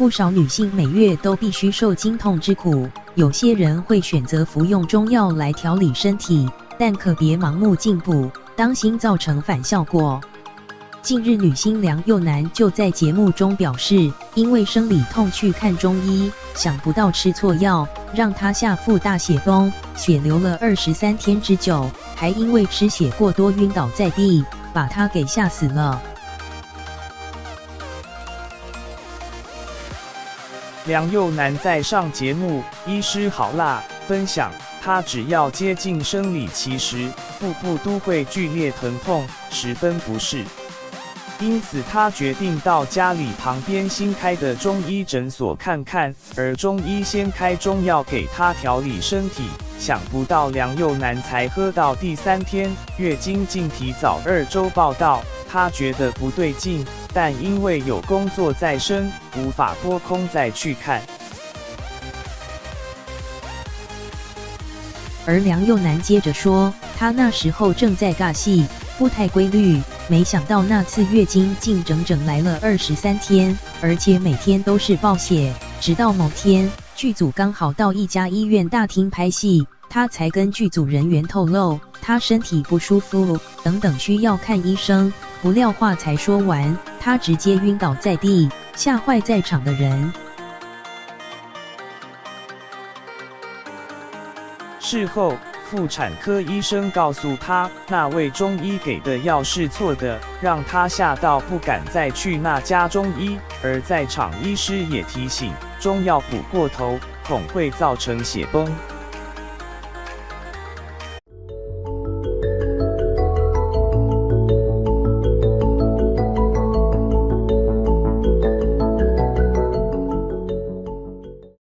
不少女性每月都必须受经痛之苦，有些人会选择服用中药来调理身体，但可别盲目进补，当心造成反效果。近日，女星梁又男就在节目中表示，因为生理痛去看中医，想不到吃错药，让他下腹大血崩，血流了23天之久，还因为吃血过多晕倒在地，把他给吓死了。梁又男在上节目《医师好辣》分享，他只要接近生理期时，腹部都会剧烈疼痛，十分不适。因此，他决定到家里旁边新开的中医诊所看看，而中医先开中药给他调理身体。想不到梁又男才喝到第3天，月经竟提早2周报到，他觉得不对劲，但因为有工作在身，无法拨空再去看。而梁又男接着说，他那时候正在尬戏，不太规律，没想到那次月经竟整整来了23天，而且每天都是暴血。直到某天，剧组刚好到一家医院大厅拍戏，他才跟剧组人员透露他身体不舒服等等需要看医生，不料话才说完，他直接晕倒在地，吓坏在场的人。事后，妇产科医生告诉他，那位中医给的药是错的，让他吓到不敢再去那家中医。而在场医师也提醒，中药补过头，恐会造成血崩。